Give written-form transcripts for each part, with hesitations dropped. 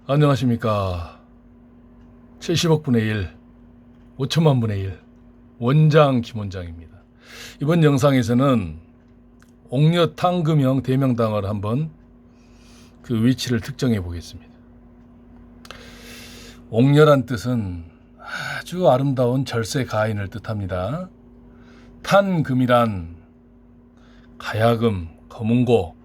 안녕하십니까. 70억 분의 1, 5천만 분의 1, 원장 김원장입니다. 이번 영상에서는 옥녀 탕금형 대명당을 한번 그 위치를 특정해 보겠습니다. 옥녀란 뜻은 아주 아름다운 절세 가인을 뜻합니다. 탄금이란 가야금, 거문고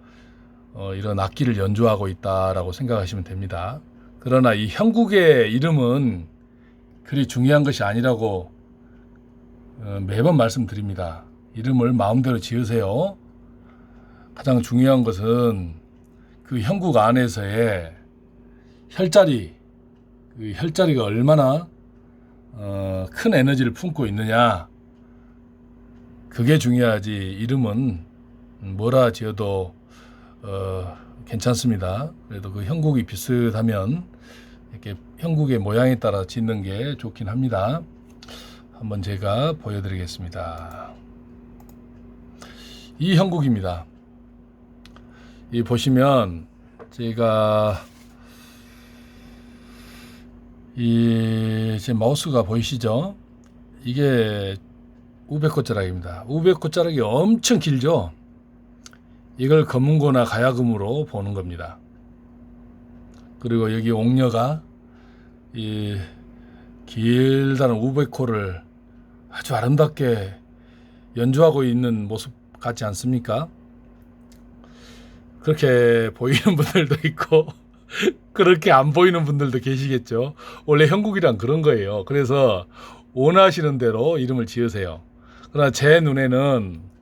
이런 악기를 연주하고 있다라고 생각하시면 됩니다. 그러나 이 형국의 이름은 그리 중요한 것이 아니라고 매번 말씀드립니다. 이름을 마음대로 지으세요. 가장 중요한 것은 그 형국 안에서의 혈자리, 그 혈자리가 얼마나 큰 에너지를 품고 있느냐, 그게 중요하지. 이름은 뭐라 지어도 괜찮습니다. 그래도 그 형국이 비슷하면 이렇게 형국의 모양에 따라 짓는 게 좋긴 합니다. 한번 제가 보여드리겠습니다. 이 형국입니다. 이 보시면 제가 제 마우스가 보이시죠? 이게 우백꽃자락입니다. 우백꽃자락이 엄청 길죠? 이걸 거문고나 가야금으로 보는 겁니다. 그리고 여기 옥녀가 이 길다란 우백호를 아주 아름답게 연주하고 있는 모습 같지 않습니까? 그렇게 보이는 분들도 있고 그렇게 안 보이는 분들도 계시겠죠. 원래 형국이란 그런 거예요. 그래서 원하시는 대로 이름을 지으세요. 그러나 제 눈에는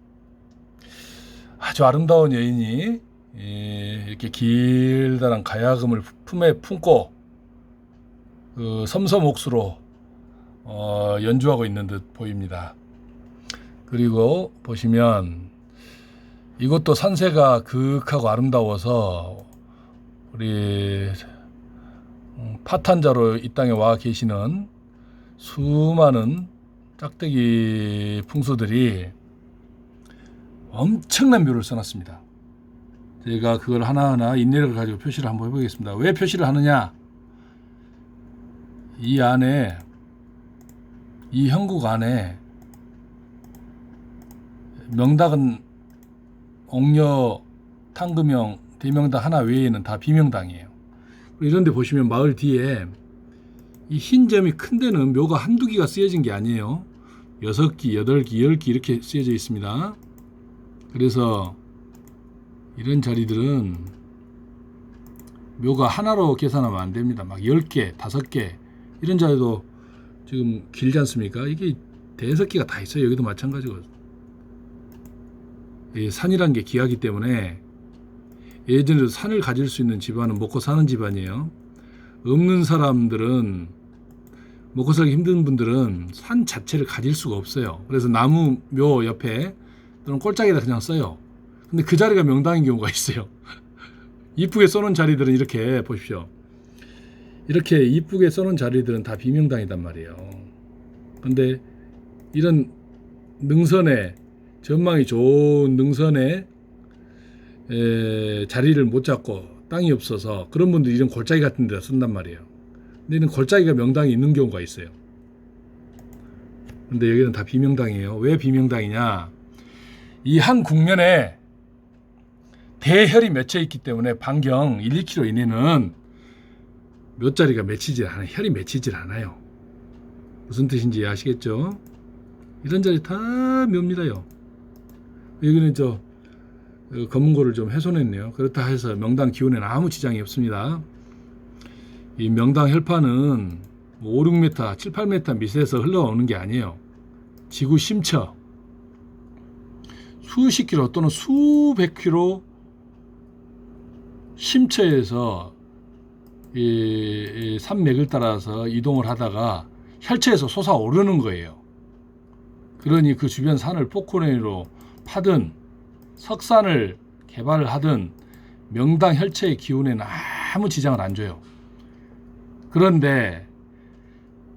아주 아름다운 여인이 이렇게 길다란 가야금을 품에 품고 그 섬섬옥수로 연주하고 있는 듯 보입니다. 그리고 보시면 이것도 산세가 그윽하고 아름다워서 우리 파탄자로 이 땅에 와 계시는 수많은 짝대기 풍수들이 엄청난 묘를 써놨습니다. 제가 그걸 하나하나 인내를 가지고 표시를 한번 해보겠습니다. 왜 표시를 하느냐? 이 안에, 이 형국 안에 명당은 옥녀, 탕금형, 대명당 하나 외에는 다 비명당이에요. 이런데 보시면 마을 뒤에 이 흰 점이 큰 데는 묘가 한두 기가 쓰여진 게 아니에요. 6기, 8기, 10기 이렇게 쓰여져 있습니다. 그래서 이런 자리들은 묘가 하나로 계산하면 안 됩니다. 막 10개, 5개 이런 자리도 지금 길지 않습니까? 이게 5개가 다 있어요. 여기도 마찬가지고. 산이란 게 귀하기 때문에 예전에도 산을 가질 수 있는 집안은 먹고 사는 집안이에요. 없는 사람들은, 먹고 살기 힘든 분들은 산 자체를 가질 수가 없어요. 그래서 나무 묘 옆에 또는 꼴짝에다 그냥 써요. 근데 그 자리가 명당인 경우가 있어요. 이쁘게 써놓은 자리들은 이렇게 보십시오. 이렇게 이쁘게 써놓은 자리들은 다 비명당이단 말이에요. 근데 이런 능선에, 전망이 좋은 능선에 자리를 못 잡고 땅이 없어서 그런 분들이 이런 골짜기 같은 데다 쓴단 말이에요. 근데 이런 골짜기가 명당이 있는 경우가 있어요. 근데 여기는 다 비명당이에요. 왜 비명당이냐? 이 한 국면에 대혈이 맺혀 있기 때문에 반경 1, 2km 이내는 몇 자리가 맺히질 않아요. 혈이 맺히질 않아요. 무슨 뜻인지 아시겠죠? 이런 자리 다 묘입니다요. 여기는 검은고를 좀 훼손했네요. 그렇다 해서 명당 기온에는 아무 지장이 없습니다. 이 명당 혈파는 5, 6m, 7, 8m 밑에서 흘러오는 게 아니에요. 지구 심처 수십 킬로 또는 수백 킬로 심처에서 이 산맥을 따라서 이동을 하다가 혈처에서 솟아오르는 거예요. 그러니 그 주변 산을 포크레인으로 파든 석산을 개발을 하든 명당 혈처의 기운에는 아무 지장을 안 줘요. 그런데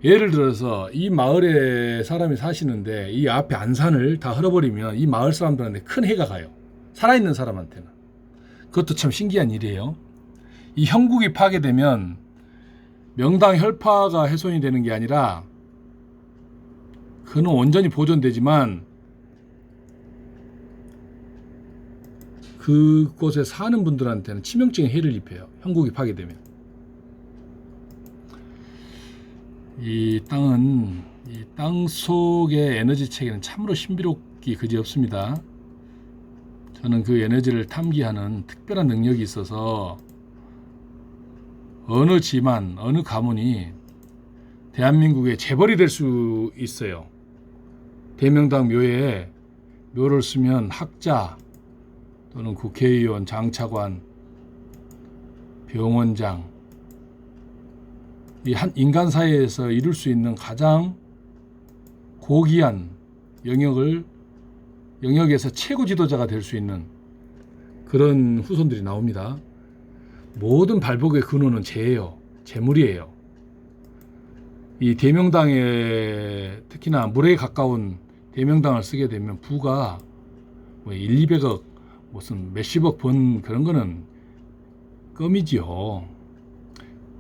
예를 들어서 이 마을에 사람이 사시는데 이 앞에 안산을 다 헐어버리면 이 마을 사람들한테 큰 해가 가요. 살아있는 사람한테는. 그것도 참 신기한 일이에요. 이 형국이 파괴되면 명당 혈파가 훼손이 되는 게 아니라 그는 온전히 보존되지만 그곳에 사는 분들한테는 치명적인 해를 입혀요. 형국이 파괴되면. 이 땅은, 이 땅 속의 에너지 체계는 참으로 신비롭기 그지없습니다. 저는 그 에너지를 탐기하는 특별한 능력이 있어서 어느 집안, 어느 가문이 대한민국의 재벌이 될 수 있어요. 대명당 묘에 묘를 쓰면 학자 또는 국회의원, 장차관, 병원장, 이 한 인간 사회에서 이룰 수 있는 가장 고귀한 영역에서 최고 지도자가 될 수 있는 그런 후손들이 나옵니다. 모든 발복의 근원은 재예요. 재물이에요. 이 대명당에 특히나 물에 가까운 대명당을 쓰게 되면 부가 뭐 1, 200억 무슨 몇십억 번 그런 거는 껌이지요.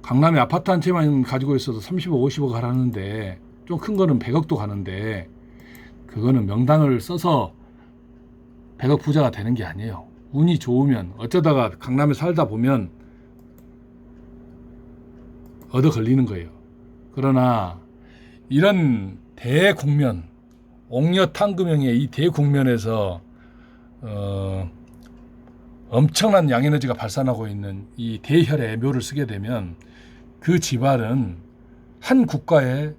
강남에 아파트 한 채만 가지고 있어도 30억, 50억 하라는데 좀 큰 거는 100억도 가는데 그거는 명당을 써서 100억 부자가 되는 게 아니에요. 운이 좋으면 어쩌다가 강남에 살다 보면 얻어 걸리는 거예요. 그러나 이런 대국면, 옥녀탕금형의 이 대국면에서 엄청난 양에너지가 발산하고 있는 이 대혈의 묘를 쓰게 되면 그 집안은 한 국가의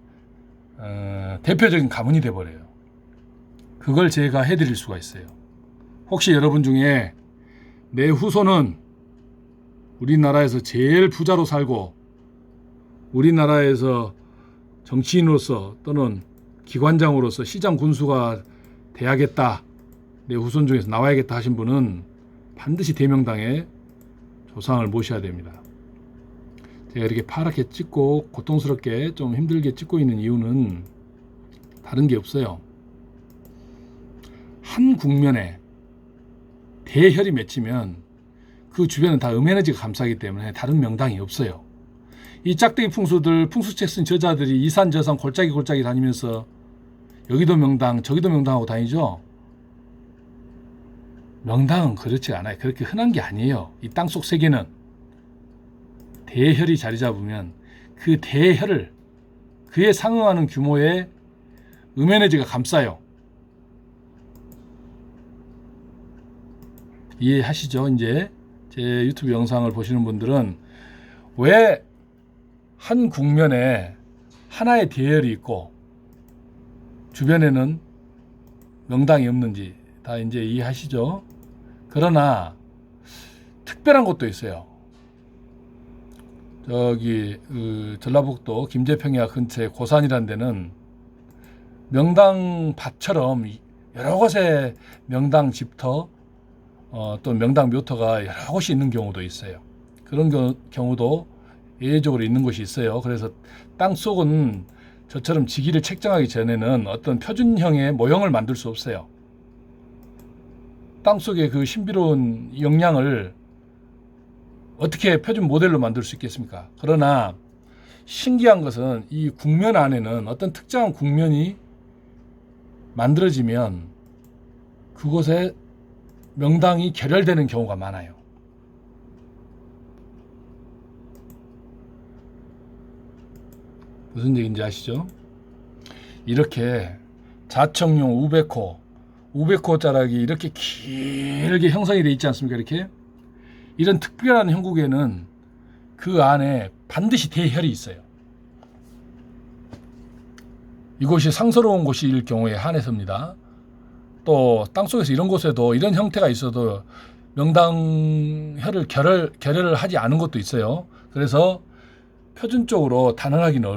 대표적인 가문이 돼버려요. 그걸 제가 해드릴 수가 있어요. 혹시 여러분 중에 내 후손은 우리나라에서 제일 부자로 살고 우리나라에서 정치인으로서 또는 기관장으로서 시장 군수가 돼야겠다, 내 후손 중에서 나와야겠다 하신 분은 반드시 대명당에 조상을 모셔야 됩니다. 제가 이렇게 파랗게 찍고 고통스럽게 좀 힘들게 찍고 있는 이유는 다른 게 없어요. 한 국면에 대혈이 맺히면 그 주변은 다 음에너지가 감싸기 때문에 다른 명당이 없어요. 이 짝대기 풍수들, 풍수책 쓴 저자들이 이산저산 골짜기 다니면서 여기도 명당 저기도 명당하고 다니죠. 명당은 그렇지 않아요. 그렇게 흔한 게 아니에요. 이 땅속 세계는 대혈이 자리 잡으면 그 대혈을 그에 상응하는 규모의 음에너지가 감싸요. 이해하시죠? 이제 제 유튜브 영상을 보시는 분들은 왜 한 국면에 하나의 대혈이 있고 주변에는 명당이 없는지 다 이제 이해하시죠? 그러나 특별한 곳도 있어요. 저기 전라북도 김제평야 근처에 고산이라는 데는 명당 밭처럼 여러 곳에 명당 집터 또 명당 묘터가 여러 곳이 있는 경우도 있어요. 그런 경우도 예외적으로 있는 곳이 있어요. 그래서 땅속은 저처럼 지기를 책정하기 전에는 어떤 표준형의 모형을 만들 수 없어요. 땅속의 그 신비로운 영양을 어떻게 표준 모델로 만들 수 있겠습니까? 그러나 신기한 것은 이 국면 안에는 어떤 특정한 국면이 만들어지면 그곳에 명당이 결혈되는 경우가 많아요. 무슨 얘기인지 아시죠? 이렇게 자청용 우백호 자락이 이렇게 길게 형성이 되어 있지 않습니까? 이렇게 이런 특별한 형국에는 그 안에 반드시 대혈이 있어요. 이곳이 상서로운 곳일 경우에 한해서입니다. 또 땅속에서 이런 곳에도 이런 형태가 있어도 명당혈을 결혈을 하지 않은 것도 있어요. 그래서 표준적으로 단언하기는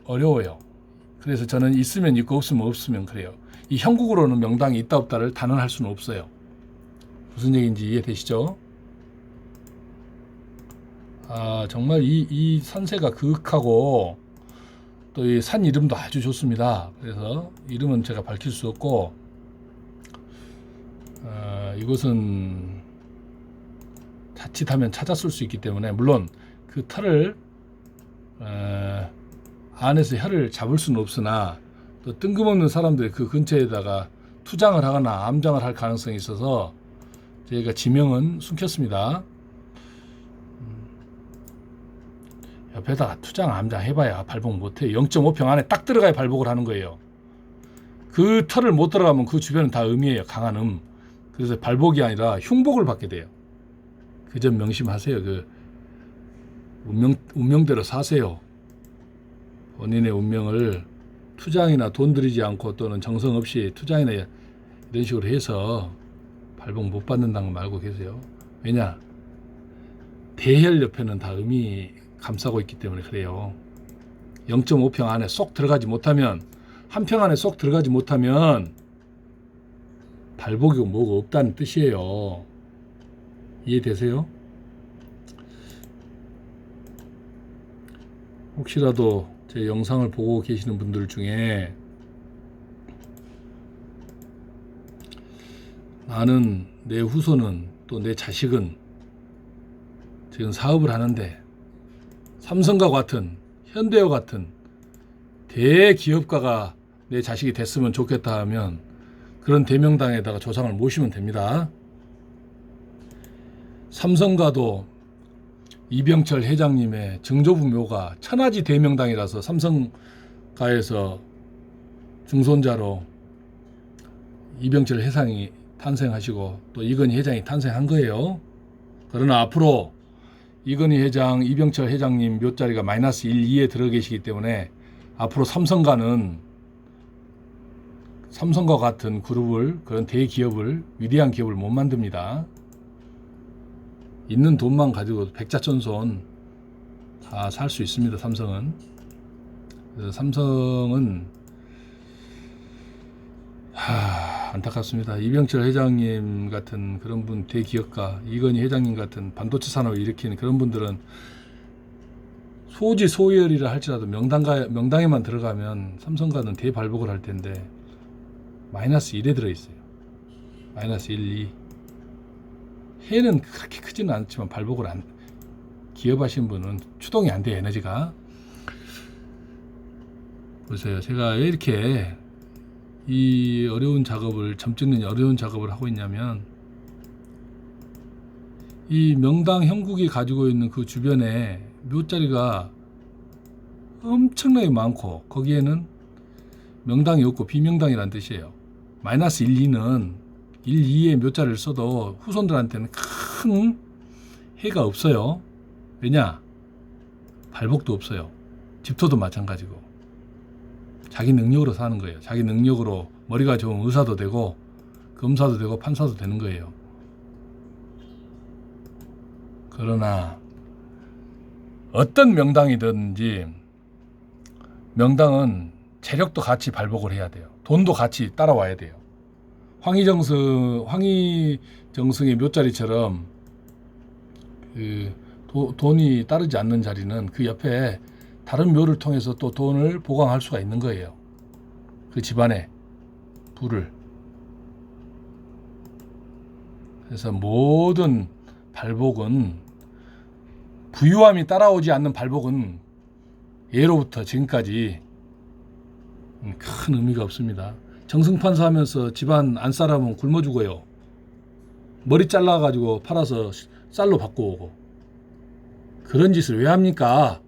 어려워요. 그래서 저는 있으면 있고 없으면 없으면 그래요. 이 형국으로는 명당이 있다 없다를 단언할 수는 없어요. 무슨 얘기인지 이해되시죠? 정말 이 산세가 그윽하고 또 이 산 이름도 아주 좋습니다. 그래서 이름은 제가 밝힐 수 없고 이것은 자칫하면 찾았을 수 있기 때문에 물론 그 터를 안에서 혀를 잡을 수는 없으나 또 뜬금없는 사람들이 그 근처에다가 투장을 하거나 암장을 할 가능성이 있어서 저희가 지명은 숨겼습니다. 옆에다가 투장, 암장 해봐야 발복 못해요. 0.5평 안에 딱 들어가야 발복을 하는 거예요. 그 털을 못 들어가면 그 주변은 다 음이에요. 강한 음. 그래서 발복이 아니라 흉복을 받게 돼요. 그 점 명심하세요. 그 운명대로 사세요. 본인의 운명을 투장이나 돈 들이지 않고 또는 정성 없이 투장이나 이런 식으로 해서 발복 못 받는다는 거 말고 계세요. 왜냐? 대혈 옆에는 다 음이 감싸고 있기 때문에 그래요. 0.5평 안에 쏙 들어가지 못하면, 한 평 안에 쏙 들어가지 못하면 발복이고 뭐가 없다는 뜻이에요. 이해되세요? 혹시라도 제 영상을 보고 계시는 분들 중에 나는, 내 후손은, 또 내 자식은 지금 사업을 하는데 삼성과 같은, 현대와 같은 대기업가가 내 자식이 됐으면 좋겠다 하면 그런 대명당에다가 조상을 모시면 됩니다. 삼성가도 이병철 회장님의 증조부 묘가 천하지 대명당이라서 삼성가에서 중손자로 이병철 회장이 탄생하시고 또 이건희 회장이 탄생한 거예요. 그러나 앞으로 이건희 회장, 이병철 회장님 묘자리가 마이너스 1, 2에 들어 계시기 때문에 앞으로 삼성가는 삼성과 같은 그룹을, 그런 대기업을, 위대한 기업을 못 만듭니다. 있는 돈만 가지고 백자천손 다 살 수 있습니다. 삼성은. 그래서 삼성은 안타깝습니다. 이병철 회장님 같은 그런 분, 대기업가, 이건희 회장님 같은 반도체 산업을 일으키는 그런 분들은 소지 소열이라 할지라도 명당에만 들어가면 삼성가는 대발복을 할 텐데 마이너스 1에 들어있어요. 마이너스 1, 2. 해는 그렇게 크지는 않지만 발복을 기업하신 분은 추동이 안 돼요. 에너지가. 보세요. 제가 왜 이렇게 이 어려운 작업을, 점 찍는 어려운 작업을 하고 있냐면, 이 명당 형국이 가지고 있는 그 주변에 묘자리가 엄청나게 많고 거기에는 명당이 없고 비명당이란 뜻이에요. 마이너스 1, 2는 1, 2의 묘자를 써도 후손들한테는 큰 해가 없어요. 왜냐? 발복도 없어요. 집토도 마찬가지고. 자기 능력으로 사는 거예요. 자기 능력으로 머리가 좋은 의사도 되고 검사도 되고 판사도 되는 거예요. 그러나 어떤 명당이든지 명당은 재력도 같이 발복을 해야 돼요. 돈도 같이 따라와야 돼요. 황희정승의 묘자리처럼 그 돈이 따르지 않는 자리는 그 옆에 다른 묘를 통해서 또 돈을 보강할 수가 있는 거예요. 그 집안의 부를. 그래서 모든 발복은, 부유함이 따라오지 않는 발복은 예로부터 지금까지 큰 의미가 없습니다. 정승판사 하면서 집안 안 살아면 굶어 죽어요. 머리 잘라가지고 팔아서 쌀로 바꿔오고. 그런 짓을 왜 합니까?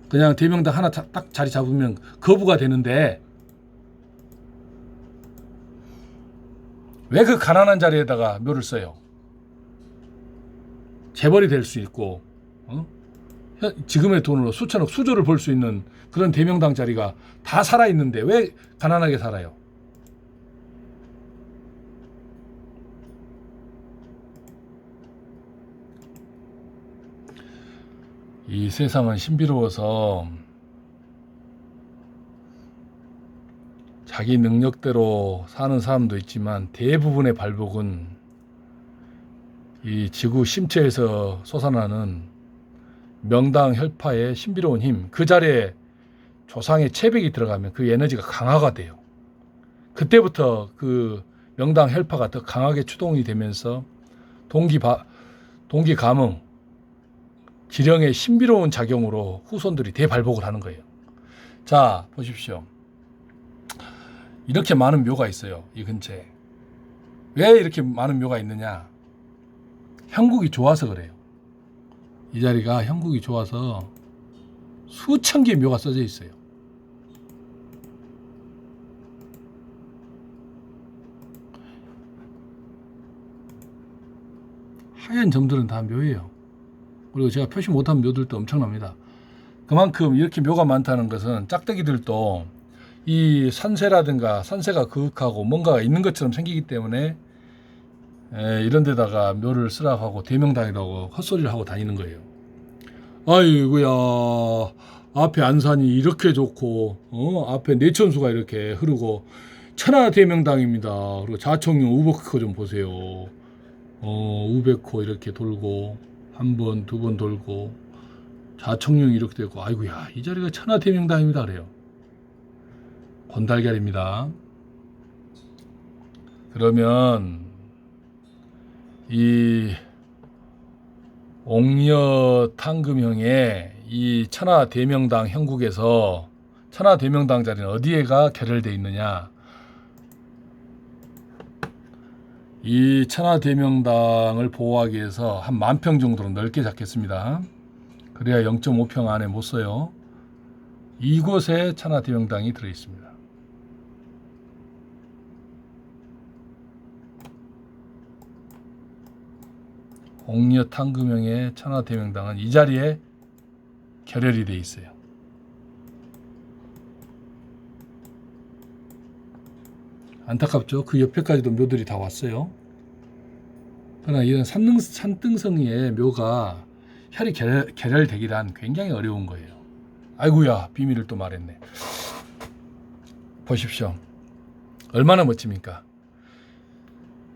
그냥 대명당 하나 딱 자리 잡으면 거부가 되는데 왜 그 가난한 자리에다가 묘를 써요? 재벌이 될 수 있고 지금의 돈으로 수천억, 수조를 벌 수 있는 그런 대명당 자리가 다 살아있는데 왜 가난하게 살아요? 이 세상은 신비로워서 자기 능력대로 사는 사람도 있지만 대부분의 발복은 이 지구 심체에서 솟아나는 명당 혈파의 신비로운 힘, 그 자리에 조상의 체백이 들어가면 그 에너지가 강화가 돼요. 그때부터 그 명당 혈파가 더 강하게 추동이 되면서 동기 감흥, 기령의 신비로운 작용으로 후손들이 대발복을 하는 거예요. 자, 보십시오. 이렇게 많은 묘가 있어요. 이 근처에. 왜 이렇게 많은 묘가 있느냐? 형국이 좋아서 그래요. 이 자리가 형국이 좋아서 수천 개의 묘가 써져 있어요. 하얀 점들은 다 묘예요. 그리고 제가 표시 못한 묘들도 엄청납니다. 그만큼 이렇게 묘가 많다는 것은 짝대기들도 이 산세라든가 산세가 그윽하고 뭔가가 있는 것처럼 생기기 때문에 이런 데다가 묘를 쓰라고 하고 대명당이라고 헛소리를 하고 다니는 거예요. 아이고야, 앞에 안산이 이렇게 좋고 앞에 내천수가 이렇게 흐르고 천하대명당입니다. 그리고 자청룡 우백호 좀 보세요. 우백호 이렇게 돌고 한 번, 두 번 돌고 자청룡이 이렇게 되고, 아이고야, 이 자리가 천하대명당입니다 그래요. 권달걀입니다. 그러면 이 옥녀탕금형의 이 천하대명당 형국에서 천하대명당 자리는 어디에가 결혈되어 있느냐? 이 천하대명당을 보호하기 위해서 한 10,000평 정도로 넓게 잡겠습니다. 그래야 0.5평 안에 못 써요. 이곳에 천하대명당이 들어있습니다. 옥녀탕금형의 천하대명당은 이 자리에 결혈이 되어 있어요. 안타깝죠. 그 옆에까지도 묘들이 다 왔어요. 그러나 이런 산등성이의 묘가 혈이 결혈되기란 굉장히 어려운 거예요. 아이고야, 비밀을 또 말했네. 보십시오. 얼마나 멋집니까?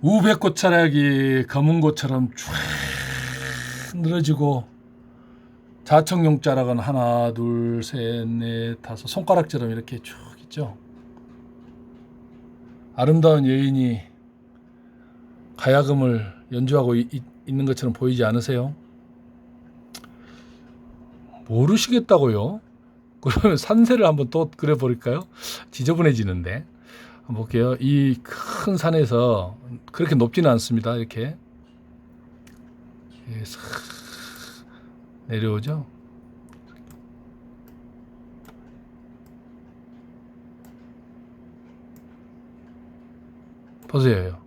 우백꽃자락이 검은꽃처럼 쫙 늘어지고 자청룡자락은 하나, 둘, 셋, 넷, 다섯 손가락처럼 이렇게 쭉 있죠. 아름다운 여인이 가야금을 연주하고 있는 것처럼 보이지 않으세요? 모르시겠다고요? 그러면 산세를 한번 또 그려버릴까요? 지저분해지는데. 한번 볼게요. 이 큰 산에서 그렇게 높지는 않습니다. 이렇게 싹 내려오죠. 보세요.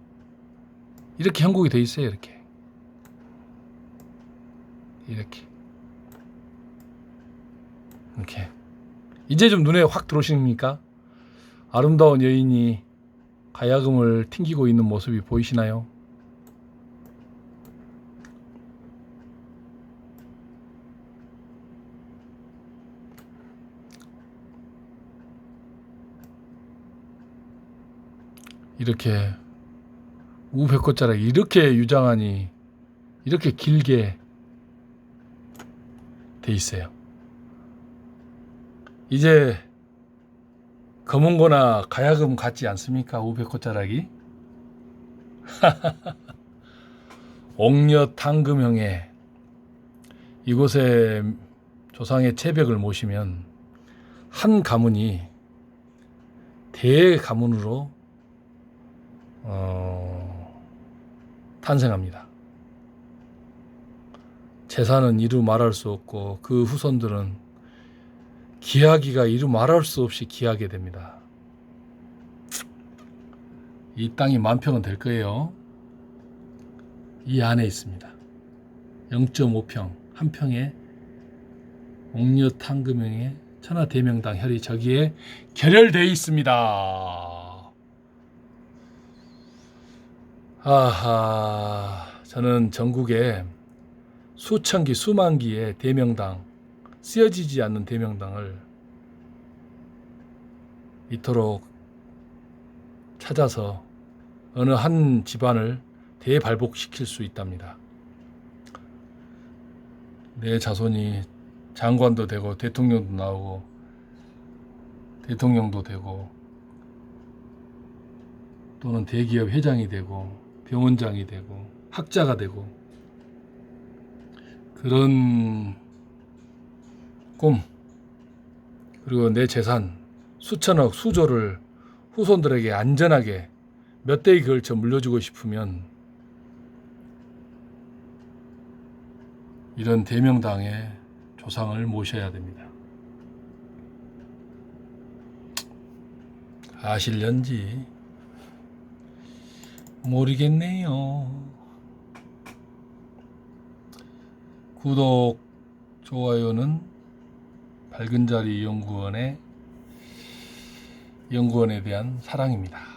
이렇게 형국이 돼 있어요. 이렇게 이제 좀 눈에 확 들어오십니까? 아름다운 여인이 가야금을 튕기고 있는 모습이 보이시나요? 이렇게 우백꽃자락이 이렇게 유장하니 이렇게 길게 돼 있어요. 이제 검은거나 가야금 같지 않습니까? 우백꽃자락이. 옥녀탕금형의 이곳에 조상의 체벽을 모시면 한 가문이 대가문으로 탄생합니다. 재산은 이루 말할 수 없고 그 후손들은 기하기가 이루 말할 수 없이 기하게 됩니다. 이 땅이 10,000평은 될 거예요. 이 안에 있습니다. 0.5평, 한 평에 옥녀탕금형의 천하대명당 혈이 저기에 결혈되어 있습니다. 아하, 저는 전국에 수천 기, 수만 기의 대명당, 쓰여지지 않는 대명당을 이토록 찾아서 어느 한 집안을 대발복시킬 수 있답니다. 내 자손이 장관도 되고 대통령도 나오고 대통령도 되고 또는 대기업 회장이 되고 병원장이 되고 학자가 되고 그런 꿈, 그리고 내 재산 수천억 수조를 후손들에게 안전하게 몇 대에 걸쳐 물려주고 싶으면 이런 대명당의 조상을 모셔야 됩니다. 아실련지 모르겠네요. 구독, 좋아요는 밝은자리 연구원에 대한 사랑입니다.